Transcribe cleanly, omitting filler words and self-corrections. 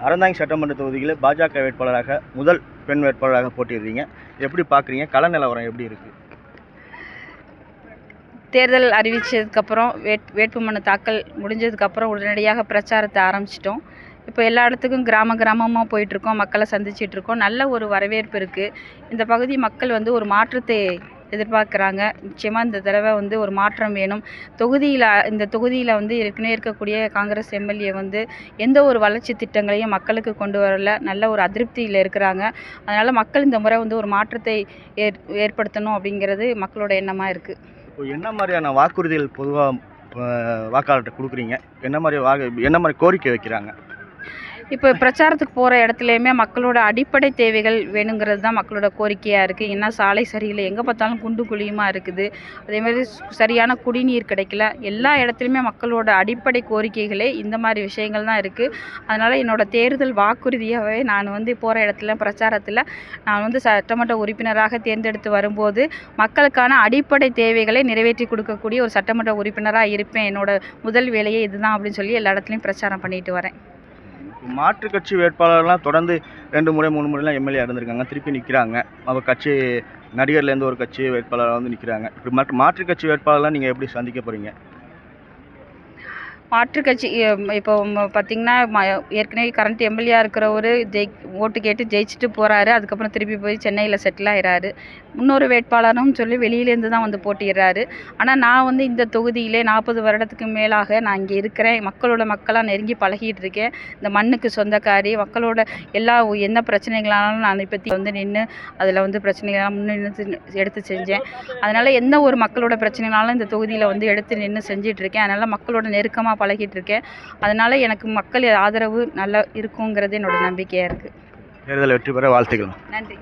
அறந்தாங்கி சட்டமன்ற தொகுதியில் பாஜக வேட்பாளராக முதல் பெண் வேட்பாளராக போட்டிடுறீங்க. எப்படி பார்க்குறீங்க? கள நிலவரம் எப்படி இருக்குது? தேர்தல் அறிவித்ததுக்கப்புறம் வேட்புமனு தாக்கல் முடிஞ்சதுக்கப்புறம் உடனடியாக பிரச்சாரத்தை ஆரம்பிச்சிட்டோம். இப்போ எல்லா இடத்துக்கும் கிராமமாக போயிட்டுருக்கோம், மக்களை சந்திச்சிட்ருக்கோம். நல்ல ஒரு வரவேற்பு இருக்குது. இந்த பகுதி மக்கள் ஒரு மாற்றத்தை எதிர்பார்க்குறாங்க. நிச்சயமாக இந்த தடவை ஒரு மாற்றம் வேணும். இந்த தொகுதியில் ஏற்கனவே இருக்கக்கூடிய காங்கிரஸ் எம்எல்ஏ எந்த ஒரு வளர்ச்சி திட்டங்களையும் மக்களுக்கு கொண்டு வரல. நல்ல ஒரு அதிருப்தியில் இருக்கிறாங்க. அதனால் மக்கள் இந்த முறை ஒரு மாற்றத்தை ஏற்படுத்தணும் அப்படிங்கிறது மக்களோட எண்ணமாக இருக்குது. இப்போ என்ன மாதிரியான வாக்குறுதிகள் பொதுவாக வாக்காளர்கிட்ட கொடுக்குறீங்க? என்ன மாதிரி கோரிக்கை வைக்கிறாங்க? இப்போ பிரச்சாரத்துக்கு போகிற இடத்துலையுமே மக்களோட அடிப்படை தேவைகள் வேணுங்கிறது தான் மக்களோட கோரிக்கையாக இருக்குது. ஏன்னா சாலை சரியில்லை, எங்கே பார்த்தாலும் குண்டு குழியுமாக இருக்குது. அதேமாதிரி சரியான குடிநீர் கிடைக்கல. எல்லா இடத்துலையுமே மக்களோட அடிப்படை கோரிக்கைகளே இந்த மாதிரி விஷயங்கள் தான் இருக்குது. அதனால் என்னோடய தேர்தல் வாக்குறுதியாகவே நான் போகிற இடத்துல பிரச்சாரத்தில் நான் சட்டமன்ற உறுப்பினராக தேர்ந்தெடுத்து வரும்போது மக்களுக்கான அடிப்படை தேவைகளை நிறைவேற்றி கொடுக்கக்கூடிய ஒரு சட்டமன்ற உறுப்பினராக இருப்பேன். என்னோடய முதல் வேலையே இதுதான் அப்படின்னு சொல்லி எல்லா இடத்துலையும் பிரச்சாரம் பண்ணிட்டு வரேன். மாற்றுக் கட்சி வேட்பாளர்லாம் தொடர்ந்து 2 முறை 3 முறைலாம் எம்எல்ஏ இருந்திருக்காங்க, திருப்பி நிற்கிறாங்க. அவர் கட்சி நடிகர்லேருந்து ஒரு கட்சி வேட்பாளராக நிற்கிறாங்க. இப்படி மாற்றுக் கட்சி வேட்பாளர்லாம் நீங்கள் எப்படி சந்திக்க போகிறீங்க? மாற்றுக் கட்சி இப்போ பார்த்திங்கன்னா ஏற்கனவே கரண்ட் எம்எல்ஏ இருக்கிறவர் ஓட்டு கேட்டு ஜெயிச்சுட்டு போகிறாரு. அதுக்கப்புறம் திருப்பி போய் சென்னையில் செட்டில் ஆகிறாரு. இன்னொரு வேட்பாளரும் சொல்லி வெளியிலேருந்து தான் போட்டிடுறாரு. ஆனால் நான் இந்த தொகுதியிலே 40 வருடத்துக்கு மேலாக நான் இங்கே இருக்கிறேன். மக்களாக நெருங்கி பழகிட்டு இருக்கேன். இந்த மண்ணுக்கு சொந்தக்காரி. மக்களோட என்ன பிரச்சனைகளானாலும் நான் பற்றி நின்று அதில் பிரச்சனைகளாம் முன்னின்று எடுத்து செஞ்சேன். அதனால் எந்த ஒரு மக்களோட பிரச்சனைனாலும் இந்த தொகுதியில் எடுத்து நின்று செஞ்சிட்ருக்கேன். அதனால் மக்களோட நெருக்கமாக பழகிட்டு இருக்கேன். அதனால் எனக்கு மக்கள் ஆதரவு நல்லா இருக்குங்கிறது என்னோட நம்பிக்கையாக இருக்குது. தேர்தல் வெற்றி பெற வாழ்த்துக்கள். நன்றி.